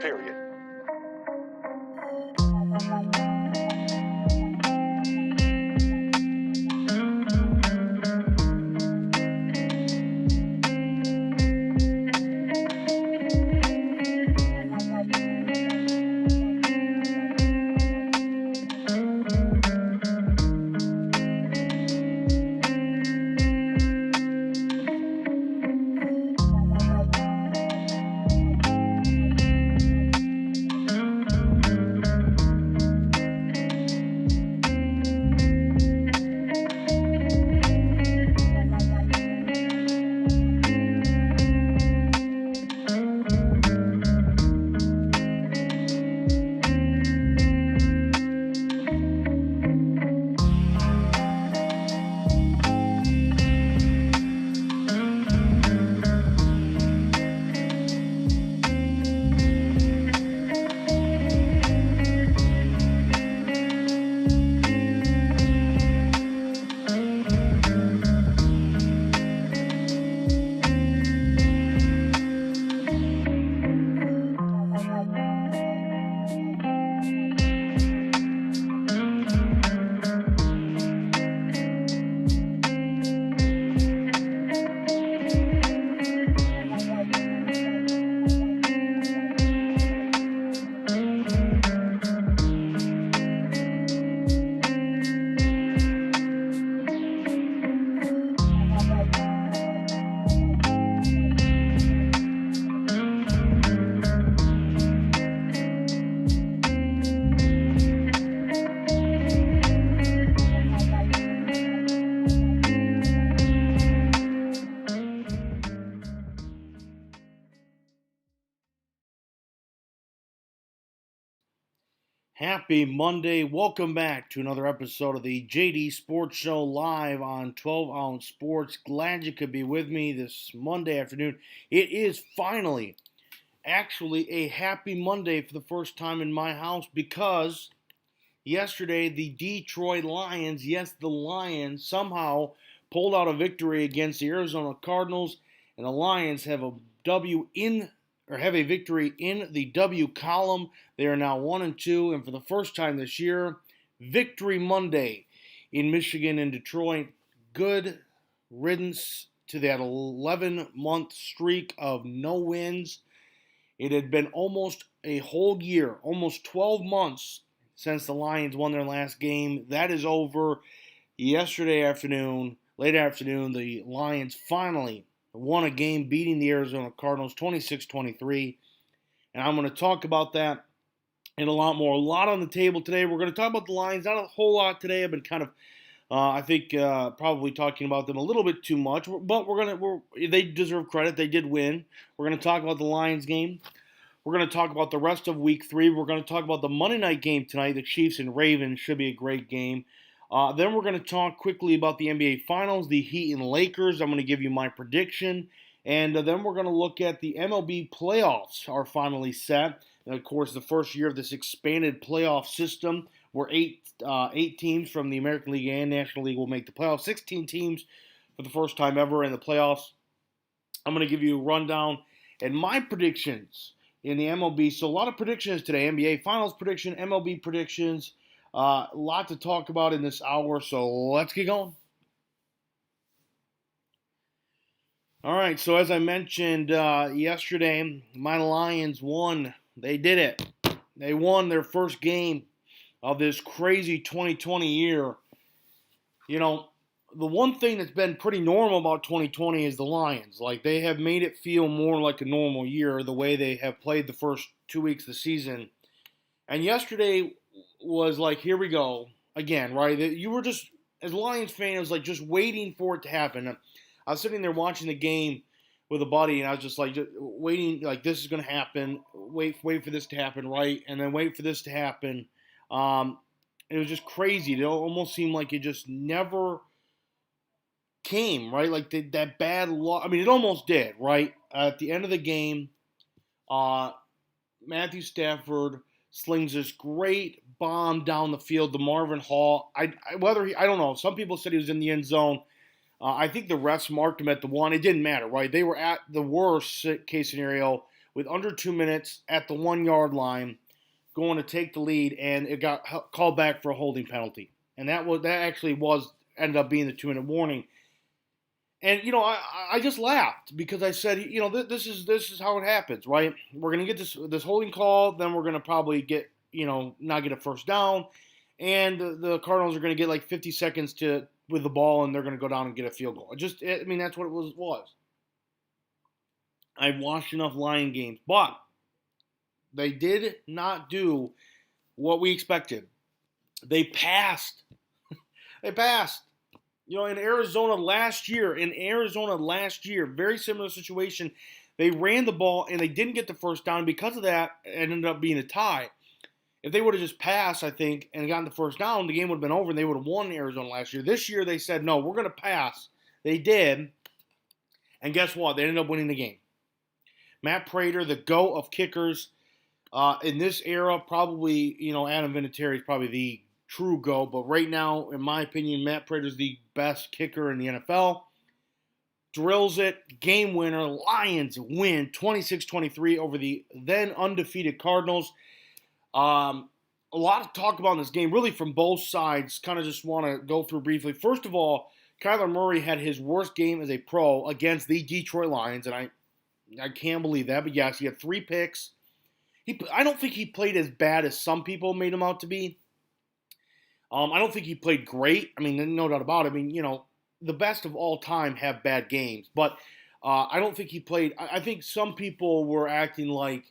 Period. Happy Monday. Welcome back to another episode of the JD Sports Show live on 12 Ounce Sports. Glad you could be with me this Monday afternoon. It is finally, actually, a happy Monday for the first time in my house because yesterday the Detroit Lions, yes, the Lions, somehow pulled out a victory against the Arizona Cardinals, and the Lions have a W in or have a victory in the W column. They are now 1-2, and for the first time this year, Victory Monday in Michigan and Detroit. Good riddance to that 11-month streak of no wins. It had been almost a whole year, almost 12 months since the Lions won their last game. That is over. Yesterday afternoon, late afternoon, the Lions finally won a game beating the Arizona Cardinals 26-23. And I'm going to talk about that and a lot more. A lot on the table today. We're going to talk about the Lions. Not a whole lot today. I've been kind of, I think, probably talking about them a little bit too much. But they deserve credit. They did win. We're going to talk about the Lions game. We're going to talk about the rest of Week 3. We're going to talk about the Monday night game tonight. The Chiefs and Ravens should be a great game. Then we're going to talk quickly about the NBA Finals, the Heat and Lakers. I'm going to give you my prediction. And then we're going to look at the MLB playoffs are finally set. And of course, the first year of this expanded playoff system where eight teams from the American League and National League will make the playoffs. 16 teams for the first time ever in the playoffs. I'm going to give you a rundown and my predictions in the MLB. So a lot of predictions today. NBA Finals prediction, MLB predictions. A lot to talk about in this hour, so let's get going. All right, so as I mentioned yesterday, my Lions won. They did it. They won their first game of this crazy 2020 year. You know, the one thing that's been pretty normal about 2020 is the Lions. Like, they have made it feel more like a normal year the way they have played the first 2 weeks of the season. And yesterday was like, here we go again, right? You were just, as a Lions fan, it was like just waiting for it to happen. I was sitting there watching the game with a buddy, and I was just like waiting, like this is going to happen. Wait for this to happen, right? And then wait for this to happen. It was just crazy. It almost seemed like it just never came, right? Like that bad loss. I mean, it almost did, right? At the end of the game, Matthew Stafford slings this great bomb down the field to Marvin Hall. I don't know. Some people said he was in the end zone. I think the refs marked him at the one. It didn't matter, right? They were at the worst case scenario with under 2 minutes at the 1 yard line, going to take the lead, and it got called back for a holding penalty, and that actually ended up being the 2 minute warning. And I just laughed because I said, this is how it happens, right? We're gonna get this holding call, then we're gonna probably get not get a first down, and the Cardinals are gonna get like 50 seconds with the ball, and they're gonna go down and get a field goal. That's what it was. I've watched enough Lion games, but they did not do what we expected. They passed. They passed. In Arizona last year, very similar situation. They ran the ball and they didn't get the first down. Because of that, it ended up being a tie. If they would have just passed, I think, and gotten the first down, the game would have been over and they would have won Arizona last year. This year, they said, no, we're going to pass. They did. And guess what? They ended up winning the game. Matt Prater, the GOAT of kickers in this era, probably, Adam Vinatieri is probably the true GOAT. But right now, in my opinion, Matt Prater is the best kicker in the NFL. Drills it, game winner. Lions win 26-23 over the then undefeated Cardinals. A lot of talk about in this game, really from both sides. Kind of just want to go through briefly. First of all, Kyler Murray had his worst game as a pro against the Detroit Lions, and I can't believe that. But yes, he had 3 picks. I don't think he played as bad as some people made him out to be. I don't think he played great. No doubt about it. The best of all time have bad games. But I don't think he played. I think some people were acting like,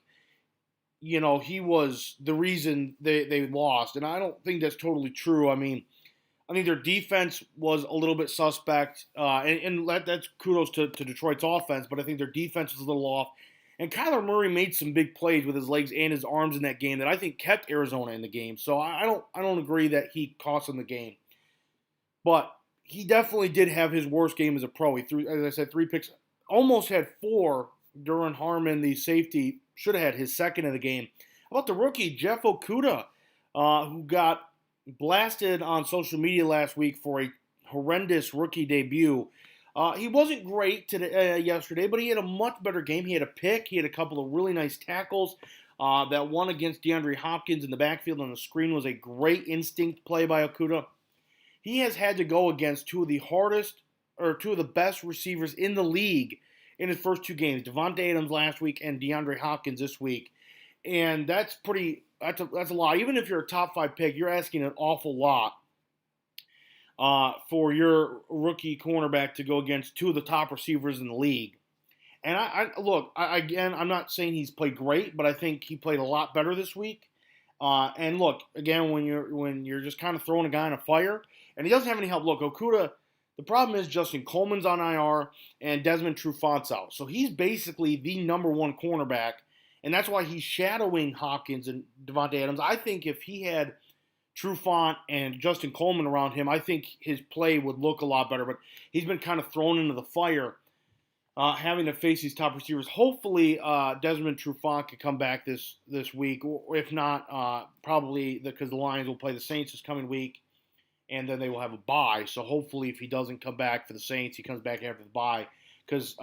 he was the reason they lost. And I don't think that's totally true. I think their defense was a little bit suspect. And that's kudos to Detroit's offense. But I think their defense was a little off. And Kyler Murray made some big plays with his legs and his arms in that game that I think kept Arizona in the game. So I don't agree that he cost them the game. But he definitely did have his worst game as a pro. He threw, as I said, 3 picks. Almost had 4. Duran Harmon, the safety, should have had his second of the game. How about the rookie, Jeff Okudah, who got blasted on social media last week for a horrendous rookie debut. He wasn't great yesterday, but he had a much better game. He had a pick. He had a couple of really nice tackles. That one against DeAndre Hopkins in the backfield on the screen was a great instinct play by Okudah. He has had to go against 2 of the best receivers in the league in his first 2 games. Devontae Adams last week and DeAndre Hopkins this week. And that's a lot. Even if you're a top 5 pick, you're asking an awful lot for your rookie cornerback to go against 2 of the top receivers in the league. And I'm not saying he's played great, but I think he played a lot better this week. And look, again, when you're just kind of throwing a guy in a fire, and he doesn't have any help. Look, Okudah, the problem is Justin Coleman's on IR and Desmond Trufant's out. So he's basically the number 1 cornerback, and that's why he's shadowing Hopkins and Devontae Adams. I think if he had Trufant and Justin Coleman around him, I think his play would look a lot better. But he's been kind of thrown into the fire, having to face these top receivers. Hopefully, Desmond Trufant could come back this week, or if not, probably because the Lions will play the Saints this coming week, and then they will have a bye. So hopefully, if he doesn't come back for the Saints, he comes back after the bye. Because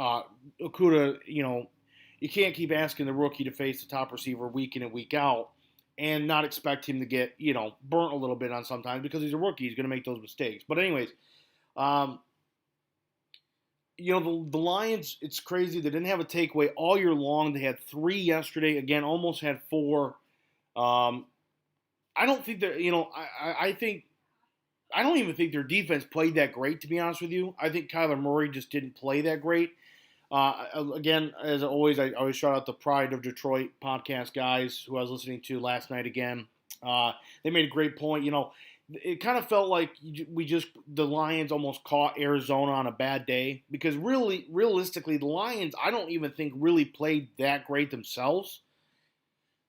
Okudah, you can't keep asking the rookie to face the top receiver week in and week out and not expect him to get, burnt a little bit on sometimes because he's a rookie. He's going to make those mistakes. But anyways, the Lions, it's crazy. They didn't have a takeaway all year long. They had 3 yesterday. Again, almost had 4. I don't think that, I don't even think their defense played that great, to be honest with you. I think Kyler Murray just didn't play that great. Again, as always, I always shout out the Pride of Detroit podcast guys who I was listening to last night again. They made a great point. It kind of felt like the Lions almost caught Arizona on a bad day because realistically, the Lions, I don't even think really played that great themselves.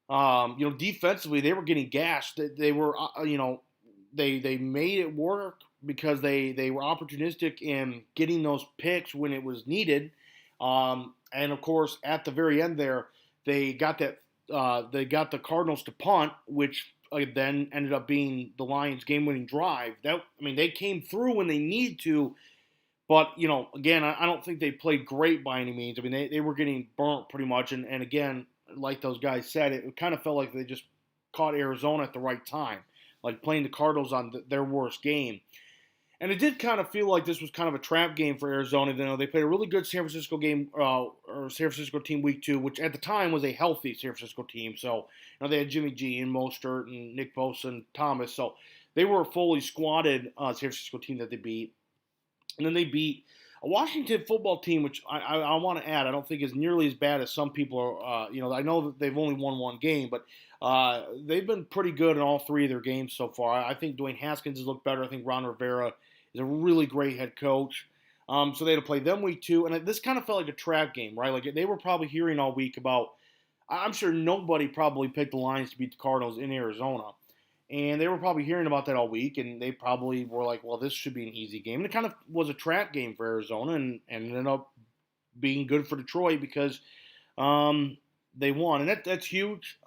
Defensively, they were getting gashed. They were, they made it work because they were opportunistic in getting those picks when it was needed. And of course, at the very end there, they got the Cardinals to punt, which then ended up being the Lions' game-winning drive. They came through when they needed to, But, again, I don't think they played great by any means. I mean, they were getting burnt pretty much. And again, like those guys said, it kind of felt like they just caught Arizona at the right time, like playing the Cardinals on their worst game. And it did kind of feel like this was kind of a trap game for Arizona. They played a really good San Francisco game, or San Francisco team week 2, which at the time was a healthy San Francisco team. So, they had Jimmy G and Mostert and Nick Bosa and Thomas. So they were a fully squatted San Francisco team that they beat. And then they beat a Washington football team, which I want to add, I don't think is nearly as bad as some people are. I know that they've only won one game, but they've been pretty good in all 3 of their games so far. I think Dwayne Haskins has looked better. I think Ron Rivera is a really great head coach. So they had to play them week 2, and this kind of felt like a trap game, right? Like they were probably hearing all week about. I'm sure nobody probably picked the Lions to beat the Cardinals in Arizona. And they were probably hearing about that all week, and they probably were like, well, this should be an easy game. And it kind of was a trap game for Arizona, and ended up being good for Detroit because they won. And that's huge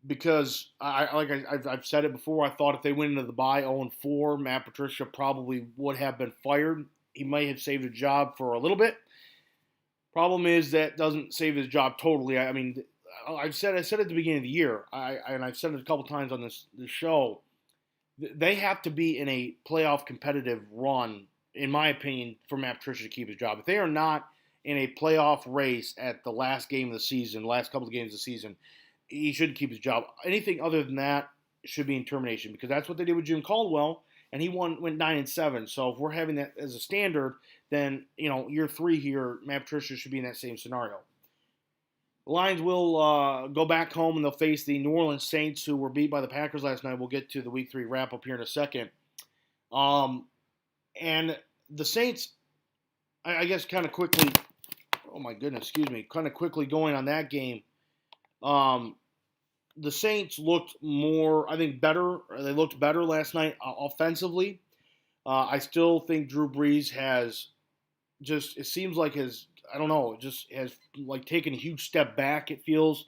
because, I've said it before, I thought if they went into the bye 0-4, Matt Patricia probably would have been fired. He might have saved a job for a little bit. Problem is that doesn't save his job totally. I mean, I said at the beginning of the year, and I've said it a couple times on this show, they have to be in a playoff competitive run, in my opinion, for Matt Patricia to keep his job. If they are not in a playoff race at the last game of the season, last couple of games of the season, he should keep his job. Anything other than that should be in termination, because that's what they did with Jim Caldwell, and he went 9-7. So if we're having that as a standard, then year 3 here, Matt Patricia should be in that same scenario. The Lions will go back home, and they'll face the New Orleans Saints, who were beat by the Packers last night. We'll get to the Week 3 wrap-up here in a second. And the Saints, I guess kind of quickly, kind of quickly going on that game, the Saints looked more, I think, better. They looked better last night offensively. I still think Drew Brees has just, it seems like his, I don't know, just has like taken a huge step back, it feels.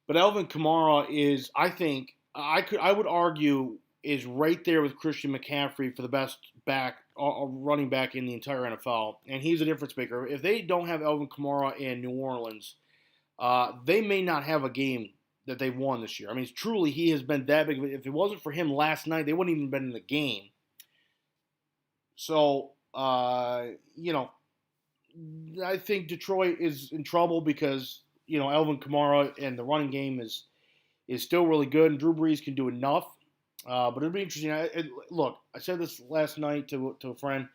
But Alvin Kamara is, I think, I would argue, is right there with Christian McCaffrey for the best running back in the entire NFL. And he's a difference maker. If they don't have Alvin Kamara in New Orleans, they may not have a game that they've won this year. I mean, truly, he has been that big. If it wasn't for him last night, they wouldn't even been in the game. So, I think Detroit is in trouble because, Alvin Kamara and the running game is still really good, and Drew Brees can do enough. But it'll be interesting. Look, I said this last night to a friend.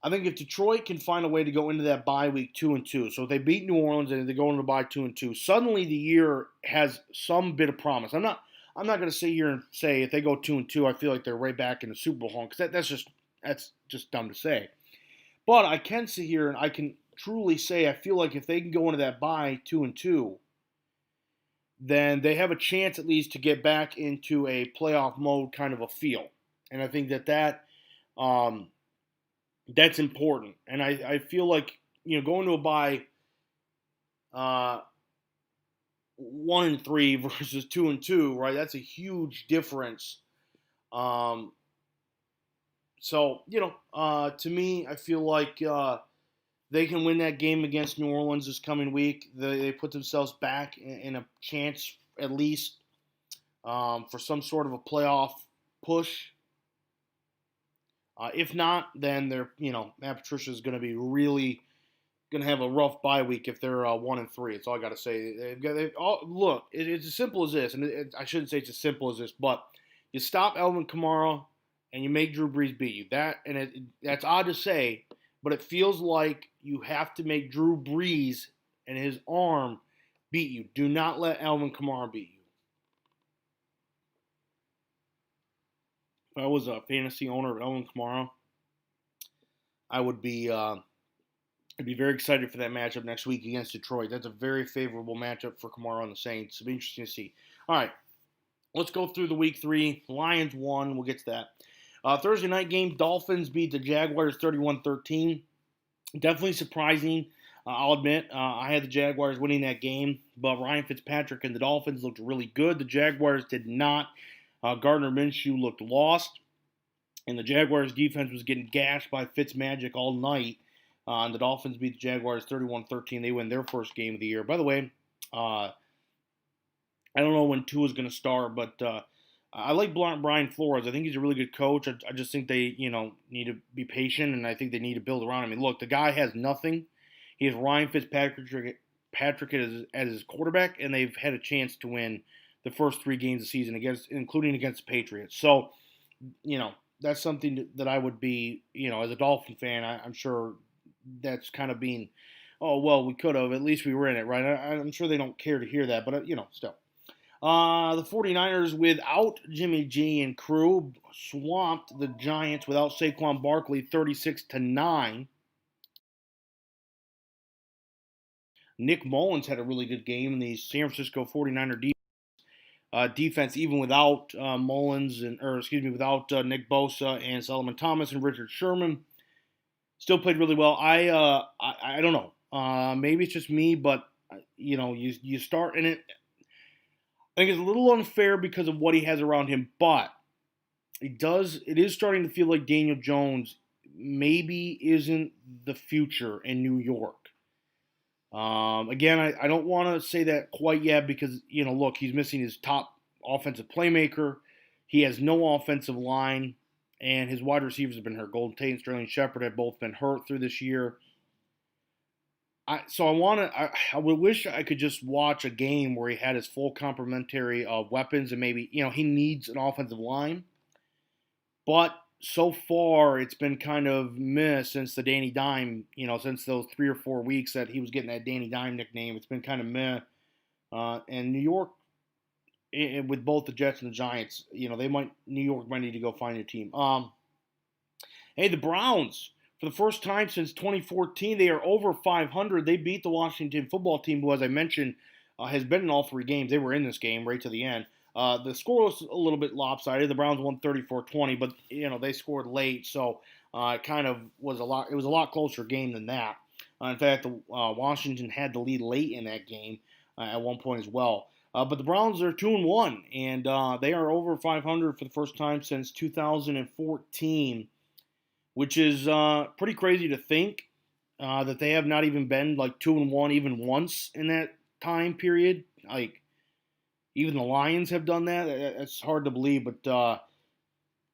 I think if Detroit can find a way to go into that bye week 2-2, so if they beat New Orleans and they go into the bye 2-2, suddenly the year has some bit of promise. I'm not going to sit here and say if they go 2-2, I feel like they're right back in the Super Bowl hunt, because that's just dumb to say. But I can sit here and I can truly say I feel like if they can go into that bye 2-2, then they have a chance at least to get back into a playoff mode kind of a feel. And I think that's important. And I feel like, going to a bye 1-3 versus 2-2, right? That's a huge difference. So, to me, I feel like they can win that game against New Orleans this coming week. They put themselves back in a chance, at least, for some sort of a playoff push. If not, then Matt Patricia is going to be really going to have a rough bye week if they're 1-3. That's all I got to say. Look, it's as simple as this, and I shouldn't say it's as simple as this, but you stop Alvin Kamara and you make Drew Brees beat you. That's odd to say, but it feels like you have to make Drew Brees and his arm beat you. Do not let Alvin Kamara beat you. If I was a fantasy owner of Alvin Kamara, I would be I'd be very excited for that matchup next week against Detroit. That's a very favorable matchup for Kamara and the Saints. It'll be interesting to see. All right, let's go through the Week 3. Lions won. We'll get to that. Thursday night game, Dolphins beat the Jaguars 31-13. Definitely surprising, I'll admit. I had the Jaguars winning that game, but Ryan Fitzpatrick and the Dolphins looked really good. The Jaguars did not. Gardner Minshew looked lost. And the Jaguars defense was getting gashed by Fitzmagic all night. And the Dolphins beat the Jaguars 31-13. They win their first game of the year. By the way, uh, I don't know when Tua is going to start, but I like Brian Flores. I think he's a really good coach. I just think they, need to be patient, and I think they need to build around him. I mean, look, the guy has nothing. He has Ryan Fitzpatrick as his quarterback, and they've had a chance to win the first 3 games of the season, including against the Patriots. So, that's something that I would be, as a Dolphin fan, I'm sure that's kind of being, oh, well, we could have. At least we were in it, right? I'm sure they don't care to hear that, but, still. The 49ers without Jimmy G and crew swamped the Giants without Saquon Barkley 36-9. Nick Mullins had a really good game in the San Francisco 49er defense, even without without Nick Bosa and Solomon Thomas and Richard Sherman. Still played really well. I don't know. Maybe it's just me, but you start in it. I think it's a little unfair because of what he has around him, but it is starting to feel like Daniel Jones maybe isn't the future in New York. Again, I don't want to say that quite yet because, look, he's missing his top offensive playmaker. He has no offensive line, and his wide receivers have been hurt. Golden Tate and Sterling Shepard have both been hurt through this year. I would wish I could just watch a game where he had his full complementary of weapons, and maybe, he needs an offensive line. But so far, it's been kind of meh since the Danny Dime, since those 3 or 4 weeks that he was getting that Danny Dime nickname. It's been kind of meh. And New York, with both the Jets and the Giants, New York might need to go find a team. Hey, the Browns, for the first time since 2014, they are over 500. They beat the Washington football team, who, as I mentioned, has been in all 3 games. They were in this game right to the end. The score was a little bit lopsided. The Browns won 34-20, but they scored late, so it kind of was a lot. It was a lot closer game than that. In fact, Washington had the lead late in that game at one point as well. But the Browns are 2-1, and they are over 500 for the first time since 2014, which is pretty crazy to think that they have not even been like 2-1 even once in that time period. Like, even the Lions have done that. It's hard to believe, but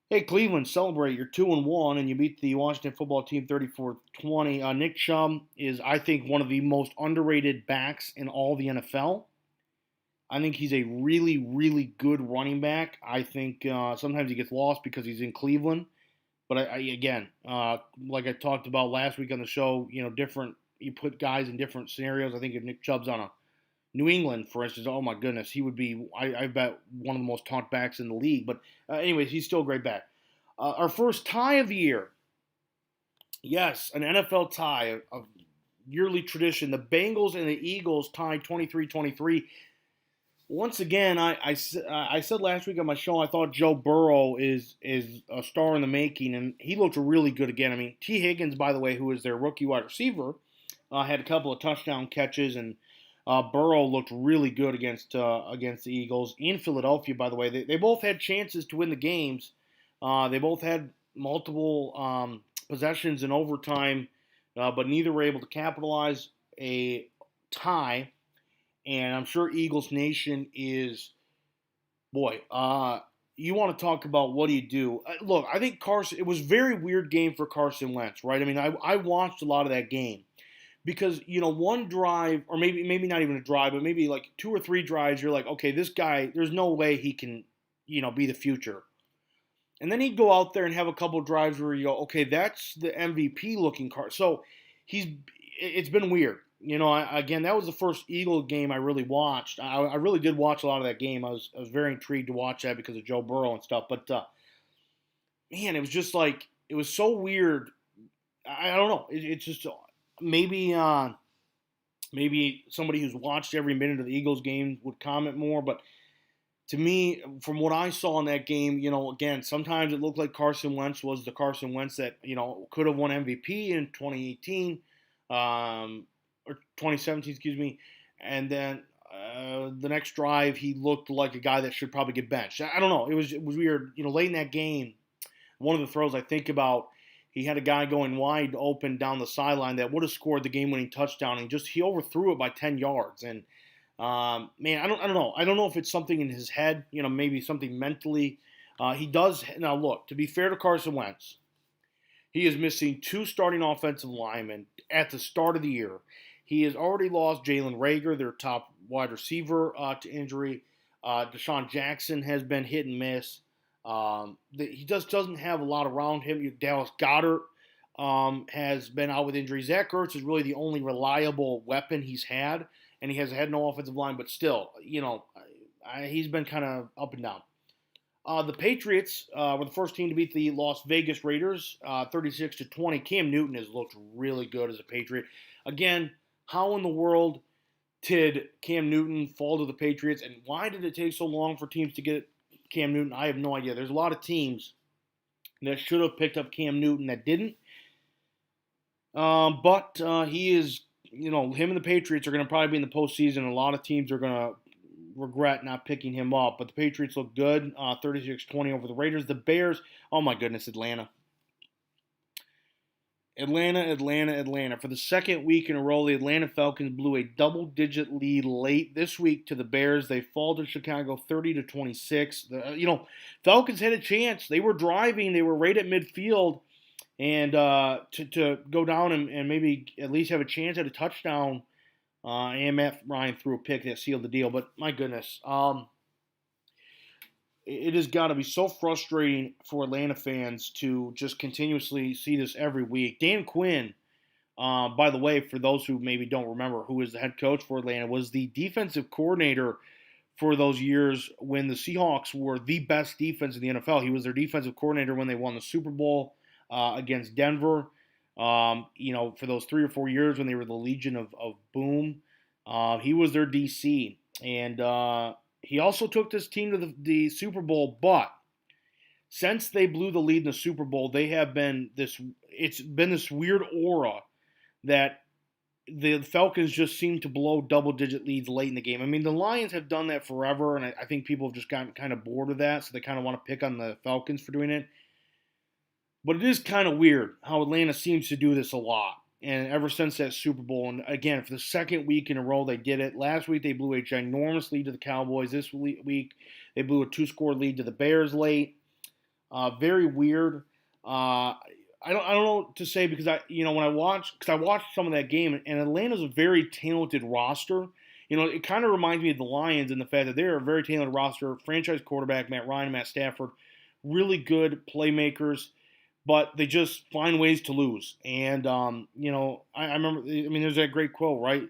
hey, Cleveland, celebrate. You're 2-1, and you beat the Washington football team 34-20. Nick Chubb is, I think, one of the most underrated backs in all the NFL. I think he's a really, really good running back. I think sometimes he gets lost because he's in Cleveland. But again, like I talked about last week on the show, you put guys in different scenarios. I think if Nick Chubb's on a New England, for instance, oh my goodness, he would be, I bet, one of the most talked backs in the league. But anyways, he's still a great back. Our first tie of the year. Yes, an NFL tie, a yearly tradition. The Bengals and the Eagles tied 23-23. Once again, I said last week on my show I thought Joe Burrow is a star in the making, and he looked really good again. I mean, T. Higgins, by the way, who is their rookie wide receiver, had a couple of touchdown catches, and Burrow looked really good against the Eagles. In Philadelphia, by the way, they both had chances to win the games. They both had multiple possessions in overtime, but neither were able to capitalize. A tie. And I'm sure Eagles Nation is, boy, you want to talk about what do you do. Look, I think it was a very weird game for Carson Wentz, right? I mean, I watched a lot of that game because, one drive, or maybe not even a drive, but maybe like 2 or 3 drives, you're like, okay, this guy, there's no way he can, be the future. And then he'd go out there and have a couple of drives where you go, okay, that's the MVP looking card. So it's been weird. Again, that was the first Eagle game I really watched. I really did watch a lot of that game. I was very intrigued to watch that because of Joe Burrow and stuff. But man, it was just like it was so weird. I don't know. It's just maybe somebody who's watched every minute of the Eagles game would comment more. But to me, from what I saw in that game, again, sometimes it looked like Carson Wentz was the Carson Wentz that could have won MVP in 2018. Or 2017, excuse me, and then the next drive he looked like a guy that should probably get benched. I don't know. It was weird. Late in that game, one of the throws I think about, he had a guy going wide open down the sideline that would have scored the game-winning touchdown, and he overthrew it by 10 yards. And man, I don't know. I don't know if it's something in his head, maybe something mentally. He does now. Look, to be fair to Carson Wentz, he is missing 2 starting offensive linemen at the start of the year. He has already lost Jalen Reagor, their top wide receiver, to injury. Deshaun Jackson has been hit and miss. He just doesn't have a lot around him. Dallas Goedert has been out with injury. Zach Ertz is really the only reliable weapon he's had, and he has had no offensive line, but still, he's been kind of up and down. The Patriots were the first team to beat the Las Vegas Raiders, 36-20. Cam Newton has looked really good as a Patriot. Again, how in the world did Cam Newton fall to the Patriots, and why did it take so long for teams to get Cam Newton? I have no idea. There's a lot of teams that should have picked up Cam Newton that didn't. But he is, him and the Patriots are going to probably be in the postseason. A lot of teams are going to regret not picking him up. But the Patriots look good, 36-20 over the Raiders. The Bears, oh my goodness, Atlanta. For the second week in a row, the Atlanta Falcons blew a double-digit lead late this week to the Bears. They fall to Chicago 30-26. Falcons had a chance. They were driving. They were right at midfield, and to go down and maybe at least have a chance at a touchdown. And Matt Ryan threw a pick that sealed the deal. But my goodness, it has got to be so frustrating for Atlanta fans to just continuously see this every week. Dan Quinn, by the way, for those who maybe don't remember, who is the head coach for Atlanta, was the defensive coordinator for those years when the Seahawks were the best defense in the NFL. He was their defensive coordinator when they won the Super Bowl against Denver. For those 3 or 4 years when they were the Legion of Boom, he was their DC. And he also took this team to the Super Bowl, but since they blew the lead in the Super Bowl, it's been this weird aura that the Falcons just seem to blow double-digit leads late in the game. I mean, the Lions have done that forever, and I think people have just gotten kind of bored of that, so they kind of want to pick on the Falcons for doing it. But it is kind of weird how Atlanta seems to do this a lot. And ever since that Super Bowl, and again, for the second week in a row, they did it. Last week, they blew a ginormous lead to the Cowboys. This week, they blew a 2-score lead to the Bears late. Very weird. I don't know what to say because I watched some of that game, and Atlanta's a very talented roster. It kind of reminds me of the Lions in the fact that they're a very talented roster. Franchise quarterback Matt Ryan, Matt Stafford, really good playmakers. But they just find ways to lose. And, I remember, there's that great quote, right?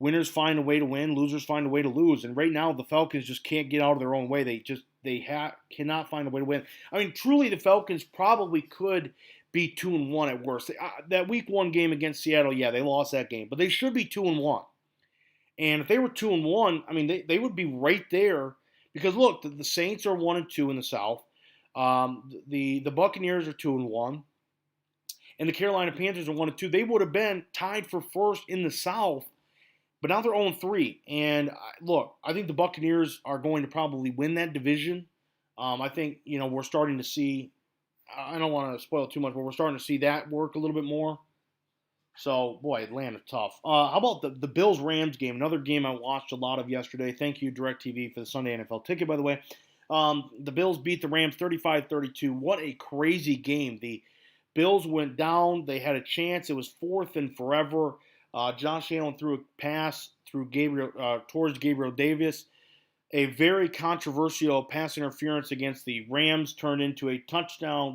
Winners find a way to win, losers find a way to lose. And right now, the Falcons just can't get out of their own way. They cannot find a way to win. I mean, truly, the Falcons probably could be 2-1 at worst. That Week 1 game against Seattle, yeah, they lost that game. But they should be 2-1. And if they were 2-1, they would be right there. Because, look, the Saints are 1-2 in the South. The Buccaneers are 2-1, and the Carolina Panthers are 1-2. They would have been tied for first in the South, but now they're 0-3. And look, I think the Buccaneers are going to probably win that division. I think we're starting to see. I don't want to spoil too much, but we're starting to see that work a little bit more. So, boy, Atlanta tough. How about the Bills-Rams game? Another game I watched a lot of yesterday. Thank you, DirecTV, for the Sunday NFL ticket, by the way. The Bills beat the Rams 35-32. What a crazy game. The Bills went down. They had a chance. It was 4th and forever. Josh Allen threw a pass towards Gabriel Davis. A very controversial pass interference against the Rams turned into a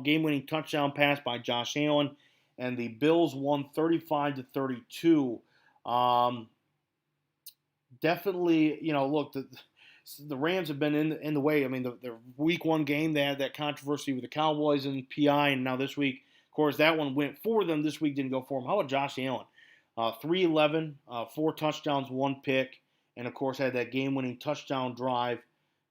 game-winning touchdown pass by Josh Allen, and the Bills won 35-32. Definitely, look, the Rams have been in the way. I mean, the Week 1 game, they had that controversy with the Cowboys and PI, and now this week, of course, that one went for them. This week didn't go for them. How about Josh Allen? 311, 4 touchdowns, 1 pick, and, of course, had that game-winning touchdown drive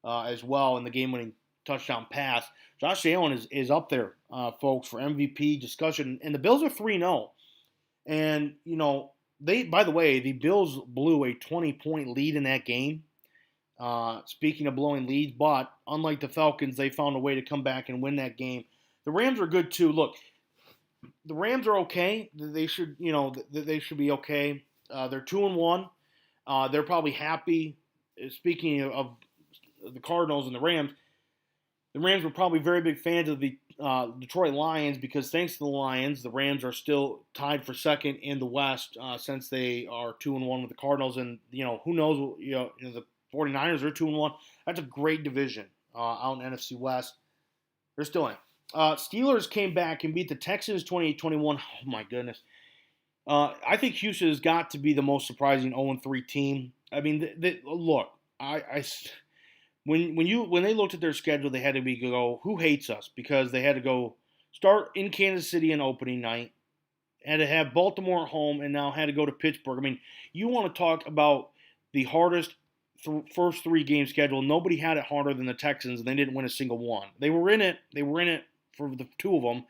as well, and the game-winning touchdown pass. Josh Allen is up there, folks, for MVP discussion, and the Bills are 3-0. And, by the way, the Bills blew a 20-point lead in that game. Speaking of blowing leads, but unlike the Falcons, they found a way to come back and win that game. The Rams are good too. Look, the Rams are okay. They should, they should be okay. They're 2-1. They're probably happy. Speaking of the Cardinals and the Rams were probably very big fans of the Detroit Lions because thanks to the Lions, the Rams are still tied for second in the West since they are 2-1 with the Cardinals. And who knows? The 49ers are 2-1. That's a great division out in NFC West. They're still in. Steelers came back and beat the Texans 28-21. Oh my goodness. I think Houston has got to be the most surprising 0-3 team. I mean, look, when they looked at their schedule, they had to go, who hates us? Because they had to go start in Kansas City on opening night, had to have Baltimore at home, and now had to go to Pittsburgh. I mean, you want to talk about the hardest first 3-game schedule. Nobody had it harder than the Texans, and they didn't win a single one. They were in it. They were in it for the two of them.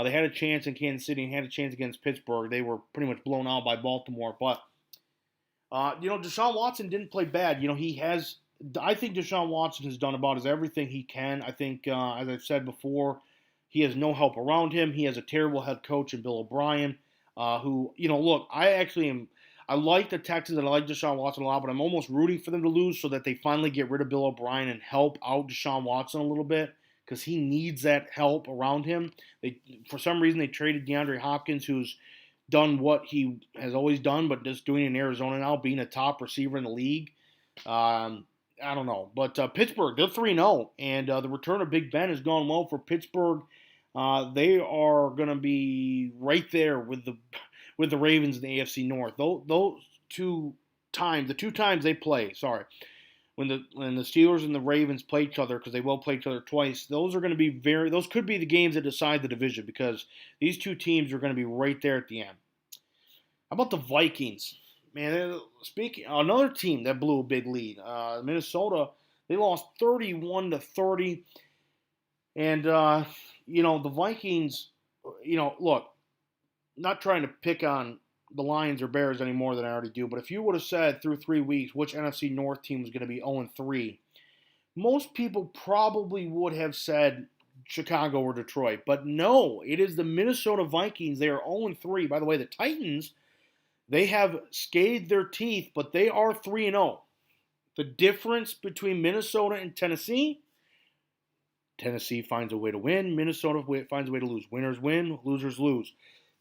They had a chance in Kansas City and had a chance against Pittsburgh. They were pretty much blown out by Baltimore. But, Deshaun Watson didn't play bad. I think Deshaun Watson has done about as everything he can. I think, as I've said before, he has no help around him. He has a terrible head coach in Bill O'Brien, who, look, I like the Texans and I like Deshaun Watson a lot, but I'm almost rooting for them to lose so that they finally get rid of Bill O'Brien and help out Deshaun Watson a little bit because he needs that help around him. For some reason, they traded DeAndre Hopkins, who's done what he has always done, but just doing it in Arizona now, being a top receiver in the league. I don't know. But Pittsburgh, they're 3-0, and the return of Big Ben has gone well for Pittsburgh. They are going to be right there with the Ravens in the AFC North. Those the two times they play, when the Steelers and the Ravens play each other, because they will play each other twice, those could be the games that decide the division because these two teams are going to be right there at the end. How about the Vikings? Man, another team that blew a big lead. Minnesota, they lost 31-30. And, the Vikings, look, not trying to pick on the Lions or Bears any more than I already do, but if you would have said through 3 weeks which NFC North team was going to be 0-3, most people probably would have said Chicago or Detroit. But no, it is the Minnesota Vikings. They are 0-3. By the way, the Titans, they have scathed their teeth, but they are 3-0. The difference between Minnesota and Tennessee finds a way to win. Minnesota finds a way to lose. Winners win, losers lose.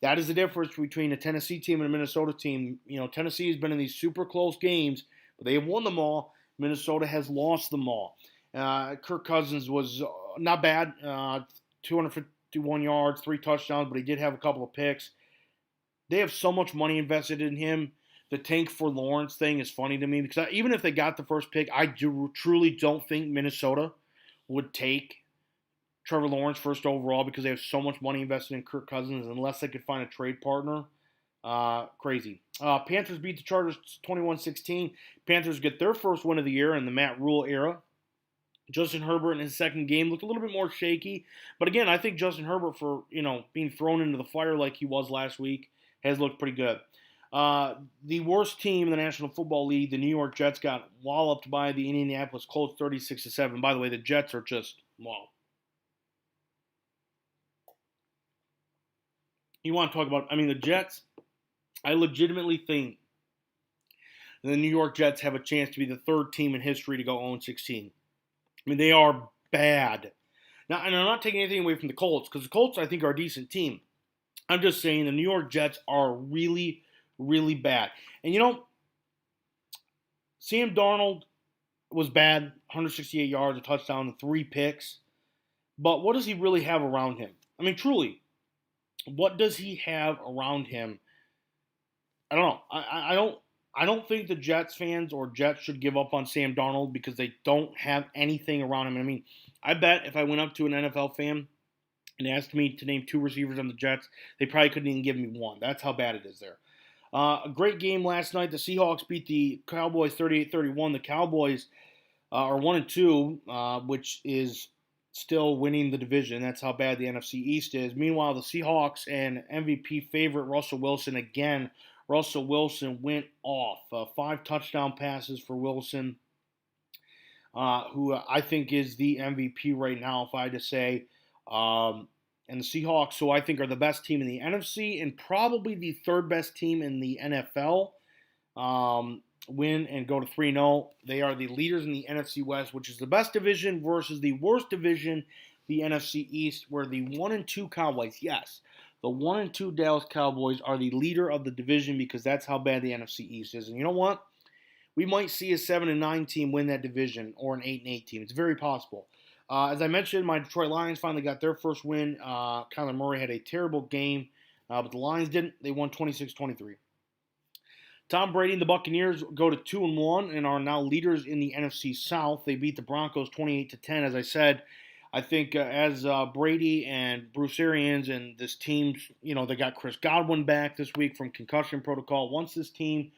That is the difference between a Tennessee team and a Minnesota team. Tennessee has been in these super close games, but they have won them all. Minnesota has lost them all. Kirk Cousins was not bad, 251 yards, 3 touchdowns, but he did have a couple of picks. They have so much money invested in him. The tank for Lawrence thing is funny to me because even if they got the first pick, I truly don't think Minnesota would take Trevor Lawrence first overall because they have so much money invested in Kirk Cousins unless they could find a trade partner. Crazy. Panthers beat the Chargers 21-16. Panthers get their first win of the year in the Matt Rule era. Justin Herbert in his second game looked a little bit more shaky. But again, I think Justin Herbert, for being thrown into the fire like he was last week, has looked pretty good. The worst team in the National Football League, the New York Jets, got walloped by the Indianapolis Colts 36-7. By the way, the Jets are just, wow. You want to talk about, the Jets, I legitimately think the New York Jets have a chance to be the third team in history to go 0-16. They are bad. Now, and I'm not taking anything away from the Colts, because the Colts, I think, are a decent team. I'm just saying the New York Jets are really, really bad. And, Sam Darnold was bad, 168 yards, a touchdown, and 3 picks. But what does he really have around him? Truly, what does he have around him? I don't know. I don't think the Jets fans or Jets should give up on Sam Darnold because they don't have anything around him. I bet if I went up to an NFL fan and asked me to name 2 receivers on the Jets, they probably couldn't even give me 1. That's how bad it is there. A great game last night. The Seahawks beat the Cowboys 38-31. The Cowboys are 1-2, which is still winning the division. That's how bad the NFC East is. Meanwhile, the Seahawks and MVP favorite Russell Wilson again. Russell Wilson went off. 5 touchdown passes for Wilson, who I think is the MVP right now, if I had to say. And the Seahawks, who I think are the best team in the NFC and probably the third best team in the NFL, win and go to 3-0. They are the leaders in the NFC West, which is the best division versus the worst division, the NFC East, where the 1-2 Cowboys, yes, the 1-2 Dallas Cowboys are the leader of the division because that's how bad the NFC East is. And you know what? We might see a 7-9 team win that division or an 8-8 team. It's very possible. As I mentioned, my Detroit Lions finally got their first win. Kyler Murray had a terrible game, but the Lions didn't. They won 26-23. Tom Brady and the Buccaneers go to 2-1 and are now leaders in the NFC South. They beat the Broncos 28-10. As I said, I think as Brady and Bruce Arians and this team, they got Chris Godwin back this week from concussion protocol. Once this team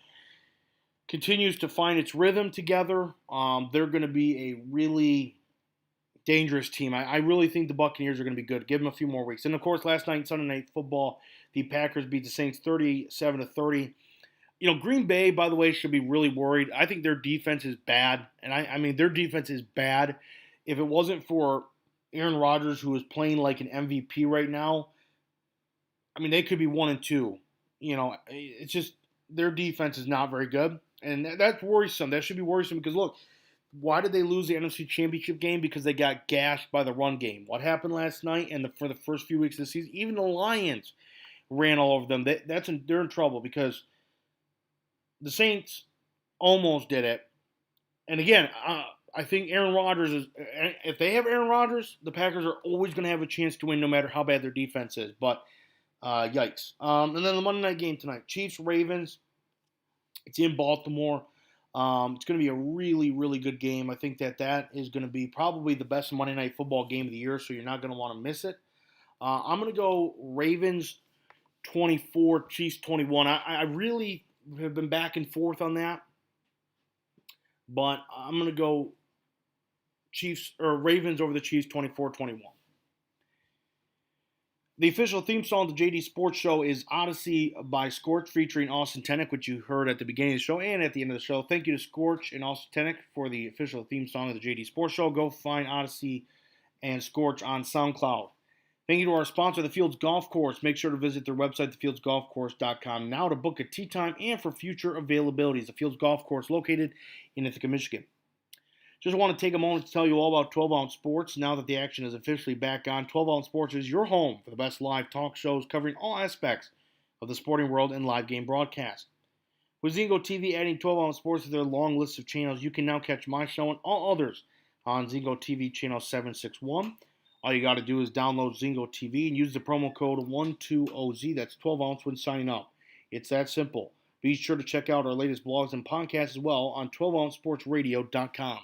continues to find its rhythm together, they're going to be a really dangerous team. I really think the Buccaneers are going to be good. Give them a few more weeks. And, of course, last night, Sunday Night Football, the Packers beat the Saints 37-30. Green Bay, by the way, should be really worried. I think their defense is bad. And, I mean, their defense is bad. If it wasn't for Aaron Rodgers, who is playing like an MVP right now, I mean, they could be 1-2. It's just their defense is not very good. And that's worrisome. That should be worrisome because, look, why did they lose the NFC Championship game? Because they got gashed by the run game. What happened last night and for the first few weeks of the season, even the Lions ran all over them. They're in trouble because the Saints almost did it. And again, I think Aaron Rodgers is. If they have Aaron Rodgers, the Packers are always going to have a chance to win, no matter how bad their defense is. But yikes! And then the Monday night game tonight, Chiefs Ravens. It's in Baltimore. It's going to be a really, really good game. I think that is going to be probably the best Monday Night Football game of the year, so you're not going to want to miss it. I'm going to go Ravens 24, Chiefs 21. I really have been back and forth on that, but I'm going to go Ravens over the Chiefs 24-21. The official theme song of the JD Sports Show is Odyssey by Scorch featuring Austin Tenick, which you heard at the beginning of the show and at the end of the show. Thank you to Scorch and Austin Tenick for the official theme song of the JD Sports Show. Go find Odyssey and Scorch on SoundCloud. Thank you to our sponsor, The Fields Golf Course. Make sure to visit their website, thefieldsgolfcourse.com, now to book a tee time and for future availabilities. The Fields Golf Course located in Ithaca, Michigan. Just want to take a moment to tell you all about 12 Ounce Sports. Now that the action is officially back on, 12 Ounce Sports is your home for the best live talk shows covering all aspects of the sporting world and live game broadcast. With Zingo TV adding 12 Ounce Sports to their long list of channels, you can now catch my show and all others on Zingo TV channel 761. All you got to do is download Zingo TV and use the promo code 120Z. That's 12 ounce when signing up. It's that simple. Be sure to check out our latest blogs and podcasts as well on 12ouncesportsradio.com.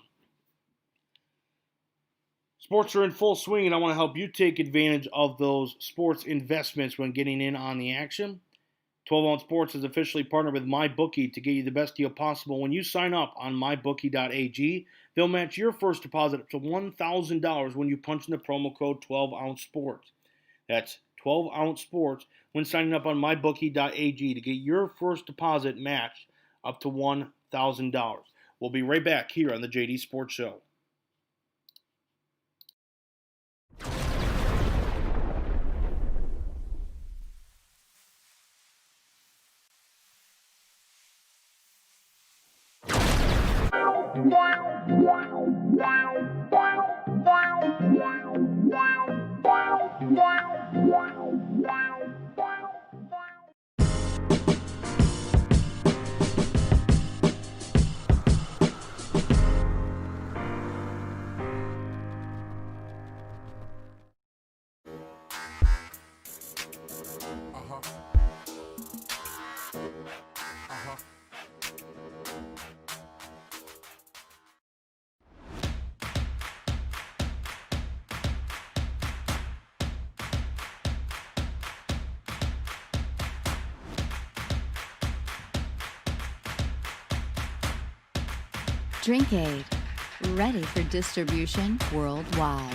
Sports are in full swing, and I want to help you take advantage of those sports investments when getting in on the action. 12 Ounce Sports is officially partnered with MyBookie to get you the best deal possible. When you sign up on mybookie.ag, they'll match your first deposit up to $1,000 when you punch in the promo code 12 Ounce Sports. That's 12 Ounce Sports when signing up on mybookie.ag to get your first deposit matched up to $1,000. We'll be right back here on the JD Sports Show. Drinkade, ready for distribution worldwide.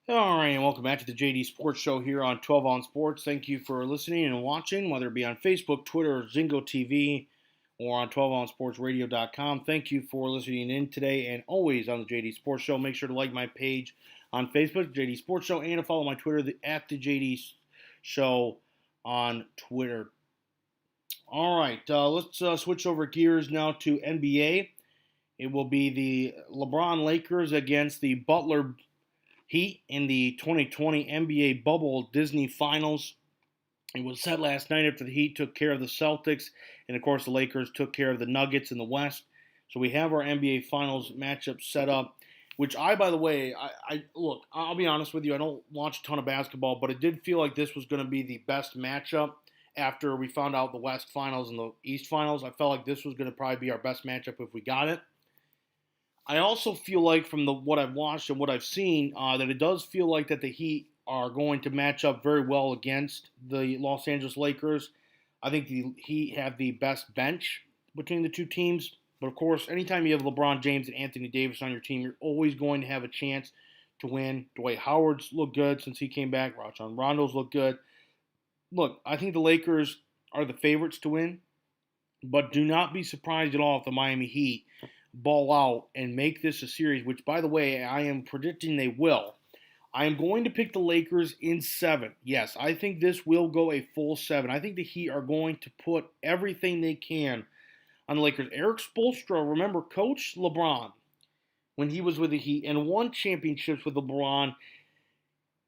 All right, and welcome back to the JD Sports Show here on 12 on Sports. Thank you for listening and watching, whether it be on Facebook, Twitter, Zingo TV, or on 12onsportsradio.com. Thank you for listening in today and always on the JD Sports Show. Make sure to like my page on Facebook, JD Sports Show, and to follow my Twitter at the JD Show on Twitter. All right, let's switch over gears now to NBA. It will be the LeBron Lakers against the Butler Heat in the 2020 NBA Bubble Disney Finals. It was set last night after the Heat took care of the Celtics, and of course the Lakers took care of the Nuggets in the West. So we have our NBA Finals matchup set up, which by the way, look, I'll be honest with you, I don't watch a ton of basketball, but it did feel like this was going to be the best matchup after we found out the West Finals and the East Finals. I felt like this was going to probably be our best matchup if we got it. I also feel like from what I've watched and what I've seen that it does feel like that the Heat are going to match up very well against the Los Angeles Lakers. I think the Heat have the best bench between the two teams. But of course, anytime you have LeBron James and Anthony Davis on your team, you're always going to have a chance to win. Dwight Howard's looked good since he came back. Rajon Rondo's looked good. Look, I think the Lakers are the favorites to win. But do not be surprised at all if the Miami Heat ball out and make this a series, which, by the way, I am predicting they will. I am going to pick the Lakers in 7. Yes, I think this will go a full 7. I think the Heat are going to put everything they can on the Lakers. Eric Spoelstra, remember, coached LeBron when he was with the Heat and won championships with LeBron.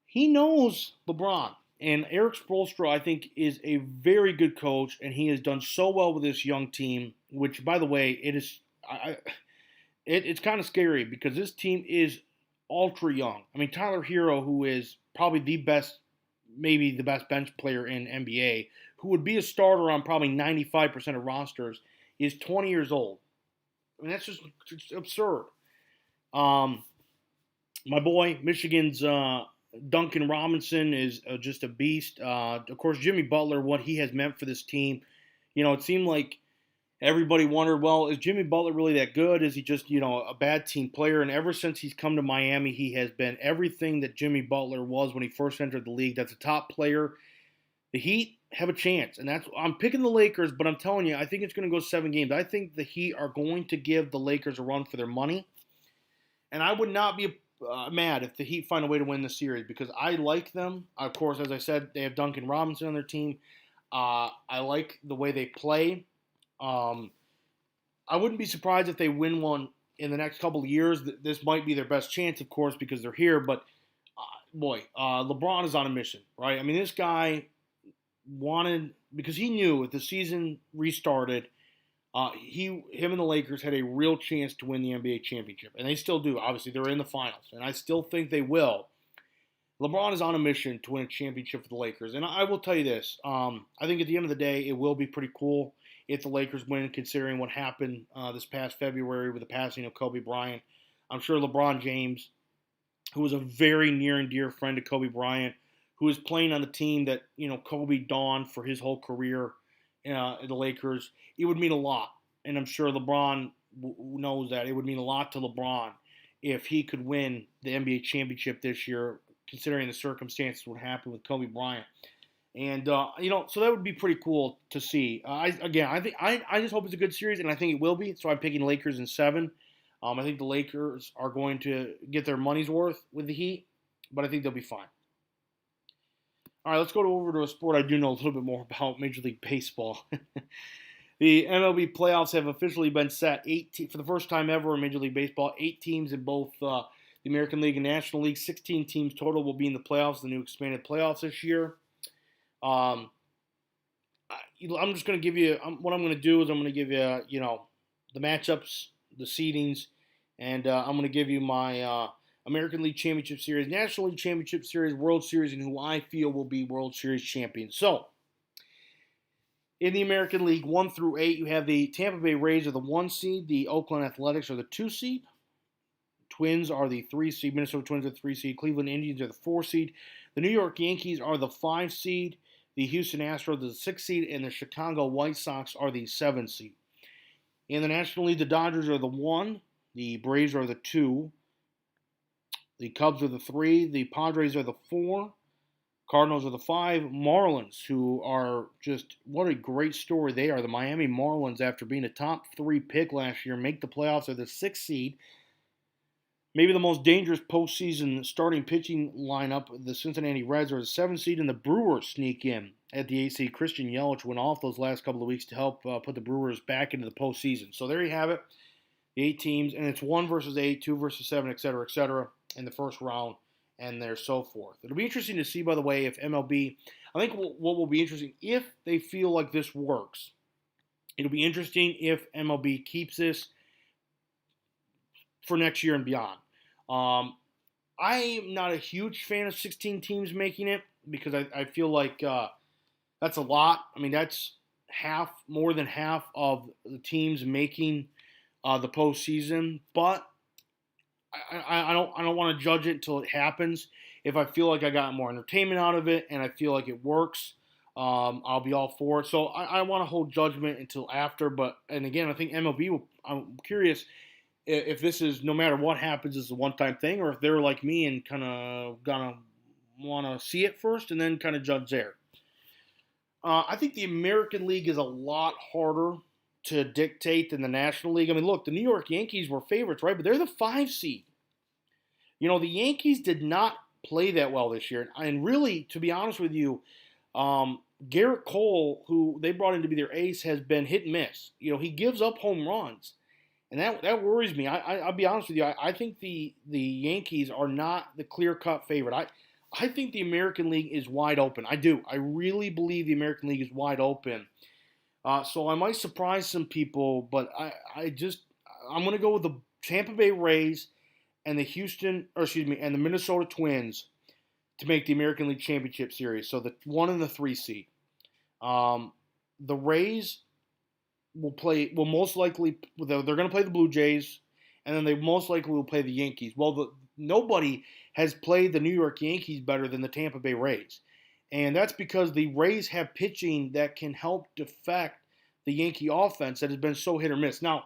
He knows LeBron. And Eric Spoelstra, I think, is a very good coach, and he has done so well with this young team, which, by the way, it's kind of scary because this team is ultra young. I mean, Tyler Hero, who is probably the best, maybe the best bench player in NBA, who would be a starter on probably 95% of rosters, is 20 years old. I mean, that's just absurd. My boy, Michigan's Duncan Robinson is just a beast. Of course, Jimmy Butler, what he has meant for this team. You know, it seemed like everybody wondered, well, is Jimmy Butler really that good? Is he just, a bad team player? And ever since he's come to Miami, he has been everything that Jimmy Butler was when he first entered the league. That's a top player. The Heat have a chance. And I'm picking the Lakers, but I'm telling you, I think it's going to go 7 games. I think the Heat are going to give the Lakers a run for their money. And I would not be mad if the Heat find a way to win the series because I like them. Of course, as I said, they have Duncan Robinson on their team. I like the way they play. I wouldn't be surprised if they win one in the next couple of years. This might be their best chance, of course, because they're here. But, LeBron is on a mission, right? I mean, this guy wanted – because he knew if the season restarted, him and the Lakers had a real chance to win the NBA championship. And they still do. Obviously, they're in the finals. And I still think they will. LeBron is on a mission to win a championship for the Lakers. And I will tell you this. I think at the end of the day, it will be pretty cool if the Lakers win, considering what happened this past February with the passing of Kobe Bryant. I'm sure LeBron James, who was a very near and dear friend of Kobe Bryant, who is playing on the team that, Kobe donned for his whole career at the Lakers, it would mean a lot. And I'm sure LeBron knows that. It would mean a lot to LeBron if he could win the NBA championship this year, considering the circumstances what happened with Kobe Bryant. And, so that would be pretty cool to see. I just hope it's a good series, and I think it will be. So I'm picking Lakers in 7. I think the Lakers are going to get their money's worth with the Heat, but I think they'll be fine. All right, let's go over to a sport I do know a little bit more about, Major League Baseball. The MLB playoffs have officially been set. For the first time ever in Major League Baseball, 8 teams in both the the American League and National League. 16 teams total will be in the playoffs, the new expanded playoffs this year. Um, I'm just going to give you what I'm going to do is I'm going to give you, the matchups, the seedings, and I'm going to give you my American League Championship Series, National League Championship Series, World Series, and who I feel will be World Series champions. So, in the American League 1 through 8, you have the Tampa Bay Rays are the 1 seed, the Oakland Athletics are the 2 seed, Twins are the 3 seed, Minnesota Twins are the 3 seed, Cleveland Indians are the 4 seed, the New York Yankees are the 5 seed, the Houston Astros are the 6 seed, and the Chicago White Sox are the 7 seed. In the National League, the Dodgers are the 1, the Braves are the 2, the Cubs are the 3, the Padres are the 4, Cardinals are the 5, Marlins, who are just, what a great story they are. The Miami Marlins, after being a top 3 pick last year, make the playoffs. They're the 6th seed. Maybe the most dangerous postseason starting pitching lineup, the Cincinnati Reds are the 7th seed, and the Brewers sneak in at the 8th seed. Christian Yelich went off those last couple of weeks to help put the Brewers back into the postseason. So there you have it, the 8 teams, and it's 1 versus 8, 2 versus 7, etc., in the first round, and there so forth. It'll be interesting to see, by the way, if MLB, I think what will be interesting, if they feel like this works, it'll be interesting if MLB keeps this for next year and beyond. I'm not a huge fan of 16 teams making it because I feel like that's a lot. I mean, that's more than half of the teams making the postseason. But I don't want to judge it until it happens. If I feel like I got more entertainment out of it and I feel like it works, I'll be all for it. So I want to hold judgment until after. And again, I think MLB will. I'm curious if this is, no matter what happens, is a one-time thing, or if they're like me and kind of gonna want to see it first and then kind of judge there. I think the American League is a lot harder to dictate than the National League. I mean, look, the New York Yankees were favorites, right? But they're the 5 seed. The Yankees did not play that well this year. And really, to be honest with you, Garrett Cole, who they brought in to be their ace, has been hit and miss. He gives up home runs. And that worries me. I'll be honest with you. I think the Yankees are not the clear-cut favorite. I think the American League is wide open. I do. I really believe the American League is wide open. So I might surprise some people, but I'm going to go with the Tampa Bay Rays and the Minnesota Twins to make the American League Championship Series. So the 1 and the 3 seed. The Rays will most likely, they're going to play the Blue Jays, and then they most likely will play the Yankees. Well, nobody has played the New York Yankees better than the Tampa Bay Rays. And that's because the Rays have pitching that can help defect the Yankee offense that has been so hit or miss. Now,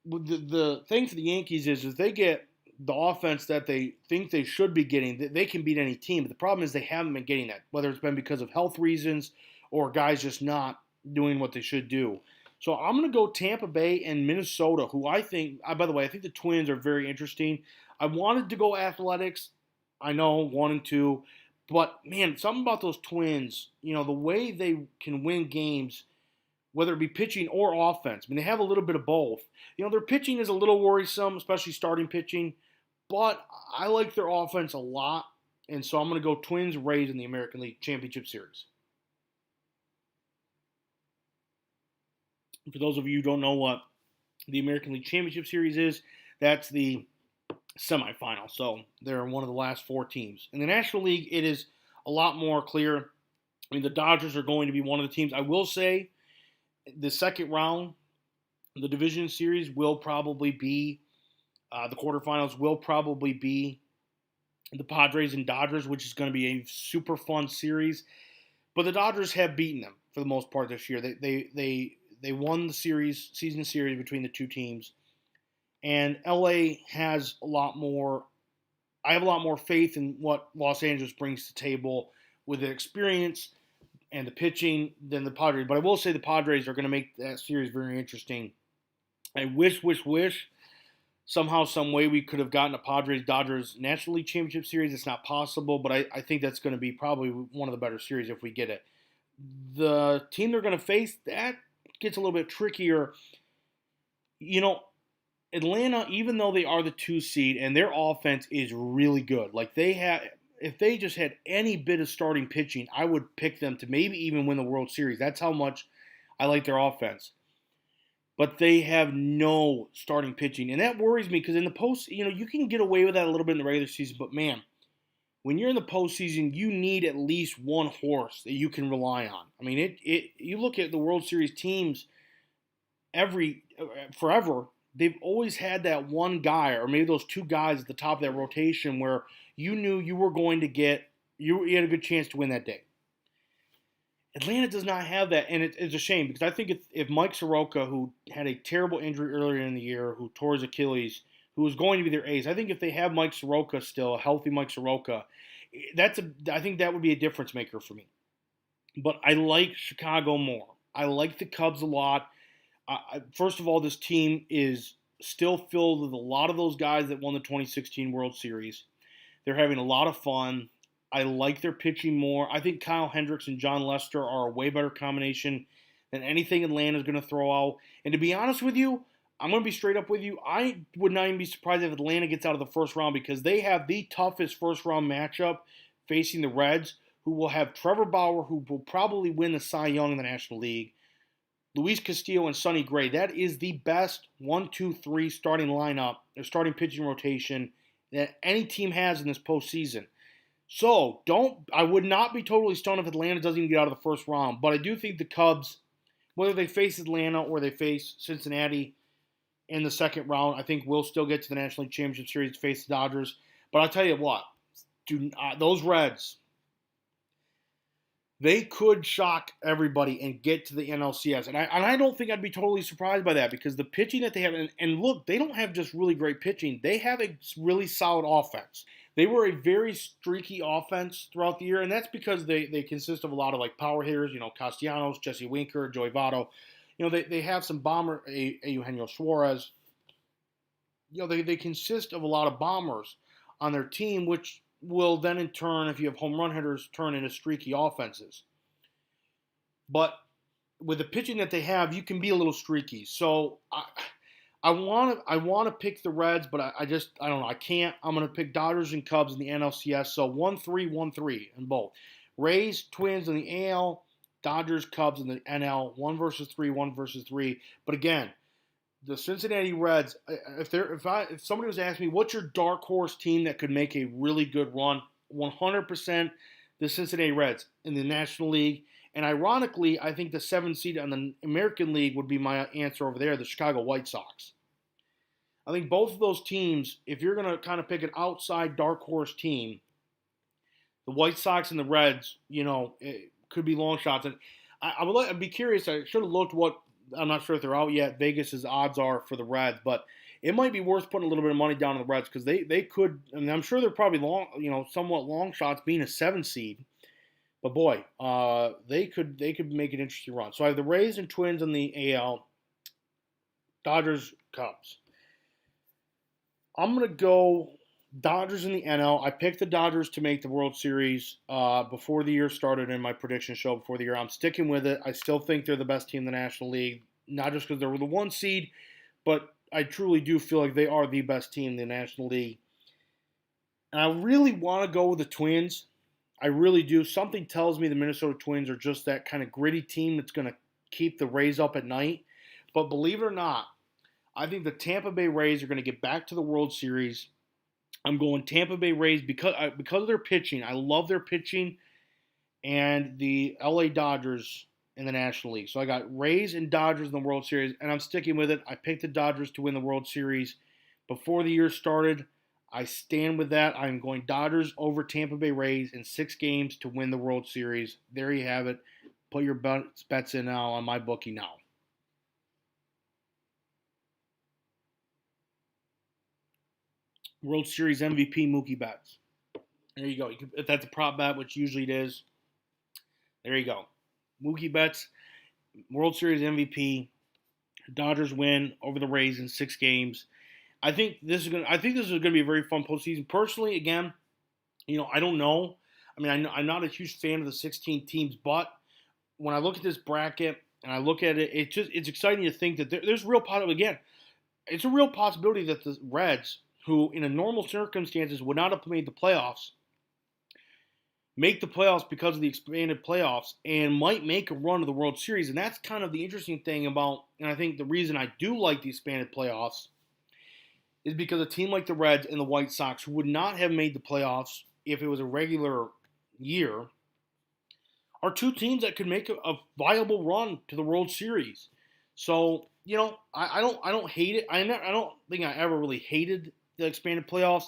the thing for the Yankees is if they get the offense that they think they should be getting, they can beat any team. But the problem is they haven't been getting that, whether it's been because of health reasons or guys just not doing what they should do. So I'm going to go Tampa Bay and Minnesota, who I think, by the way, I think the Twins are very interesting. I wanted to go Athletics. I know, 1 and 2. But, man, something about those Twins, the way they can win games, whether it be pitching or offense. I mean, they have a little bit of both. Their pitching is a little worrisome, especially starting pitching. But I like their offense a lot. And so I'm going to go Twins, Rays in the American League Championship Series. For those of you who don't know what the American League Championship Series is, that's the semifinal. So they're one of the last 4 teams. In the National League, it is a lot more clear. I mean, the Dodgers are going to be one of the teams. I will say the second round, the division series will probably be, the quarterfinals will probably be the Padres and Dodgers, which is going to be a super fun series. But the Dodgers have beaten them for the most part this year. They won the season series between the 2 teams. And LA has a lot more. I have a lot more faith in what Los Angeles brings to the table with the experience and the pitching than the Padres. But I will say the Padres are going to make that series very interesting. I wish somehow, some way we could have gotten a Padres-Dodgers National League Championship Series. It's not possible, but I think that's going to be probably one of the better series if we get it. The team they're going to face, that gets a little bit trickier. Atlanta, even though they are the 2 seed and their offense is really good, like if they just had any bit of starting pitching, I would pick them to maybe even win the World Series. That's how much I like their offense. But they have no starting pitching, and that worries me because in the you can get away with that a little bit in the regular season, but man, when you're in the postseason, you need at least one horse that you can rely on. I mean, you look at the World Series teams forever, they've always had that one guy or maybe those two guys at the top of that rotation where you knew you were going to you had a good chance to win that day. Atlanta does not have that, and it's a shame because I think if Mike Soroka, who had a terrible injury earlier in the year, who tore his Achilles, who was going to be their ace, I think if they have Mike Soroka still, a healthy Mike Soroka, I think that would be a difference maker for me. But I like Chicago more. I like the Cubs a lot. First of all, this team is still filled with a lot of those guys that won the 2016 World Series. They're having a lot of fun. I like their pitching more. I think Kyle Hendricks and John Lester are a way better combination than anything Atlanta's going to throw out. And to be honest with you, I'm going to be straight up with you. I would not even be surprised if Atlanta gets out of the first round because they have the toughest first round matchup facing the Reds, who will have Trevor Bauer, who will probably win the Cy Young in the National League, Luis Castillo, and Sonny Gray. That is the best 1-2-3 starting lineup or starting pitching rotation that any team has in this postseason. So I would not be totally stunned if Atlanta doesn't even get out of the first round. But I do think the Cubs, whether they face Atlanta or they face Cincinnati in the second round, I think we'll still get to the National League Championship Series to face the Dodgers. But I'll tell you what, those Reds, they could shock everybody and get to the NLCS. And I don't think I'd be totally surprised by that because the pitching that they have, and look, they don't have just really great pitching. They have a really solid offense. They were a very streaky offense throughout the year, and that's because they consist of a lot of like power hitters, Castellanos, Jesse Winker, Joey Votto. They have some bomber, Eugenio Suarez. They consist of a lot of bombers on their team, which will then in turn, if you have home run hitters, turn into streaky offenses. But with the pitching that they have, you can be a little streaky. So I want to pick the Reds, but I don't know. I can't. I'm going to pick Dodgers and Cubs in the NLCS. So 1-3, 1-3 in both. Rays, Twins in the AL, Dodgers, Cubs in the NL. 1 versus 3, 1 versus 3. But again, the Cincinnati Reds. If somebody was asking me, what's your dark horse team that could make a really good run? 100% the Cincinnati Reds in the National League. And ironically, I think the 7th seed on the American League would be my answer over there, the Chicago White Sox. I think both of those teams, if you're going to kind of pick an outside dark horse team, the White Sox and the Reds, it could be long shots. And I'd be curious. I should have looked I'm not sure if they're out yet, Vegas's odds are for the Reds, but it might be worth putting a little bit of money down on the Reds because they could, and I'm sure they're probably somewhat long shots being a 7 seed. But boy, they could make an interesting run. So I have the Rays and Twins in the AL, Dodgers, Cubs. I'm going to go Dodgers in the NL. I picked the Dodgers to make the World Series before the year started in my prediction show before the year. I'm sticking with it. I still think they're the best team in the National League, not just because they were the 1 seed, but I truly do feel like they are the best team in the National League. And I really want to go with the Twins. I really do. Something tells me the Minnesota Twins are just that kind of gritty team that's going to keep the Rays up at night. But believe it or not, I think the Tampa Bay Rays are going to get back to the World Series. I'm going Tampa Bay Rays because of their pitching. I love their pitching, and the LA Dodgers in the National League. So I got Rays and Dodgers in the World Series, and I'm sticking with it. I picked the Dodgers to win the World Series before the year started. I stand with that. I'm going Dodgers over Tampa Bay Rays in 6 games to win the World Series. There you have it. Put your bets in now on my bookie now. World Series MVP Mookie Betts. There you go. If that's a prop bet, which usually it is, there you go. Mookie Betts, World Series MVP. Dodgers win over the Rays in 6 games. I think this is going to be a very fun postseason. Personally, again, I don't know. I mean, I'm not a huge fan of the 16 teams, but when I look at this bracket and I look at it, it's exciting to think that there's real positive. Again, it's a real possibility that the Reds, who in a normal circumstances would not have made the playoffs, make the playoffs because of the expanded playoffs and might make a run to the World Series. And that's kind of the interesting thing about, and I think the reason I do like the expanded playoffs is because a team like the Reds and the White Sox, who would not have made the playoffs if it was a regular year, are two teams that could make a viable run to the World Series. So, I don't hate it. I don't think I ever really hated the expanded playoffs.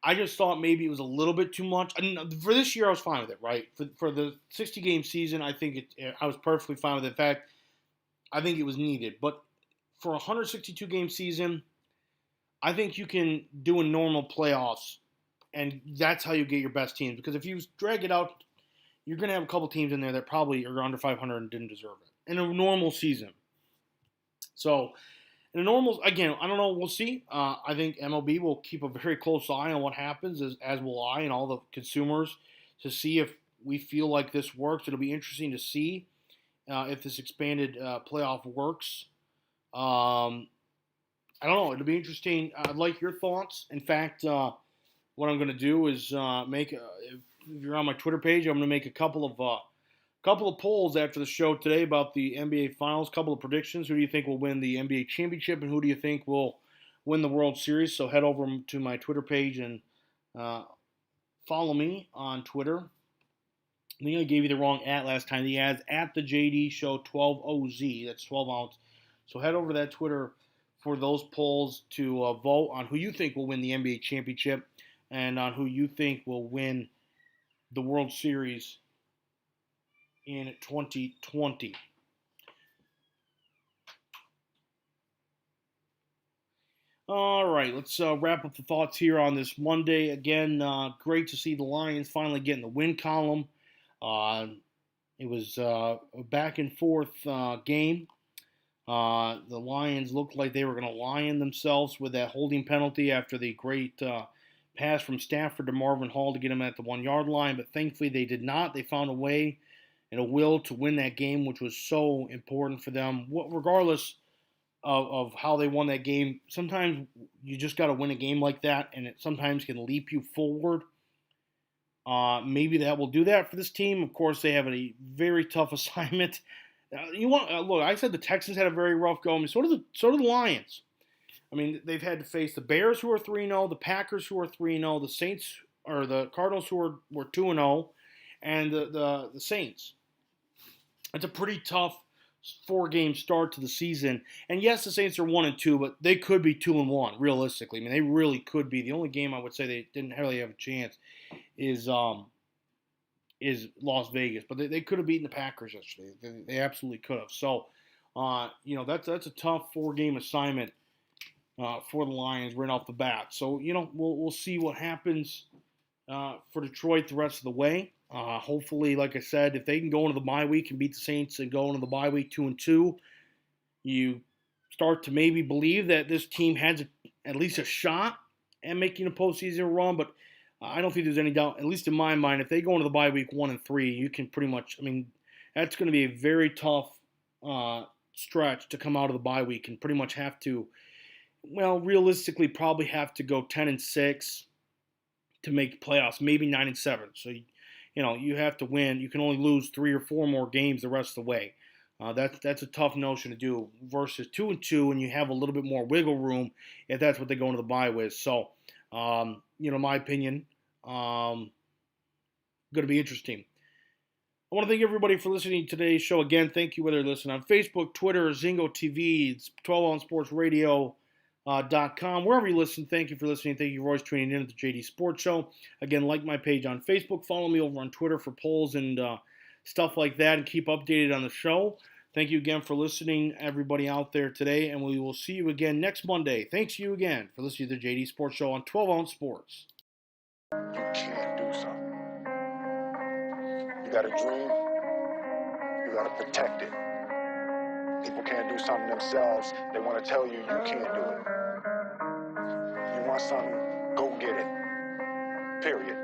I just thought maybe it was a little bit too much. For this year, I was fine with it, right? For the 60-game season, I think I was perfectly fine with it. In fact, I think it was needed. But for a 162-game season, I think you can do a normal playoffs, and that's how you get your best teams. Because if you drag it out, you're going to have a couple teams in there that probably are under 500 and didn't deserve it in a normal season. So, in a normal, again, I don't know. We'll see. I think MLB will keep a very close eye on what happens, as will I and all the consumers, to see if we feel like this works. It'll be interesting to see if this expanded playoff works. I don't know. It'll be interesting. I'd like your thoughts. In fact, what I'm going to do is if you're on my Twitter page, I'm going to make a couple of polls after the show today about the NBA Finals. Couple of predictions. Who do you think will win the NBA championship, and who do you think will win the World Series? So head over to my Twitter page and follow me on Twitter. I think I gave you the wrong @ last time. The ad's at the JD Show 12OZ. That's 12 ounce. So head over to that Twitter for those polls to vote on who you think will win the NBA championship and on who you think will win the World Series in 2020. All right, let's wrap up the thoughts here on this Monday. Again, great to see the Lions finally getting the win column. It was a back and forth game. The Lions looked like they were going to lion themselves with that holding penalty after the great pass from Stafford to Marvin Hall to get him at the 1-yard line, but thankfully they did not. They found a way and a will to win that game, which was so important for them. Regardless of how they won that game, sometimes you just got to win a game like that, and it sometimes can leap you forward. Maybe that will do that for this team. Of course, they have a very tough assignment. Look, I said the Texans had a very rough go. I mean, so do the Lions. I mean, they've had to face the Bears, who are 3-0, the Packers, who are 3-0, the Saints or the Cardinals, who were 2-0, and the Saints. It's a pretty tough 4-game start to the season. And yes, the Saints are 1-2, but they could be 2-1 realistically. I mean, they really could be. The only game I would say they didn't really have a chance is Las Vegas, but they could have beaten the Packers yesterday. They absolutely could have. So, that's a tough 4-game assignment for the Lions right off the bat. So, we'll see what happens for Detroit the rest of the way. Hopefully, like I said, if they can go into the bye week and beat the Saints and go into the bye week 2-2, you start to maybe believe that this team has at least a shot at making a postseason run. But I don't think there's any doubt, at least in my mind, if they go into the bye week 1-3, you can pretty much, that's going to be a very tough stretch to come out of the bye week and pretty much have to, realistically probably have to go 10-6 to make playoffs, maybe 9-7. So, you have to win. You can only lose 3 or 4 more games the rest of the way. That's a tough notion to do versus 2-2, and you have a little bit more wiggle room if that's what they go into the bye with. So, my opinion, going to be interesting. I want to thank everybody for listening to today's show. Again, thank you whether you're listening on Facebook, Twitter, Zingo TV, it's 12ouncesportsradio.com. Wherever you listen, thank you for listening. Thank you for always tuning in at the JD Sports Show. Again, like my page on Facebook. Follow me over on Twitter for polls and stuff like that, and keep updated on the show. Thank you again for listening, everybody out there today, and we will see you again next Monday. Thanks you again for listening to the JD Sports Show on 12 Ounce Sports. You can't do something. You got a dream, you got to protect it. People can't do something themselves. They want to tell you you can't do it. You want something, go get it. Period.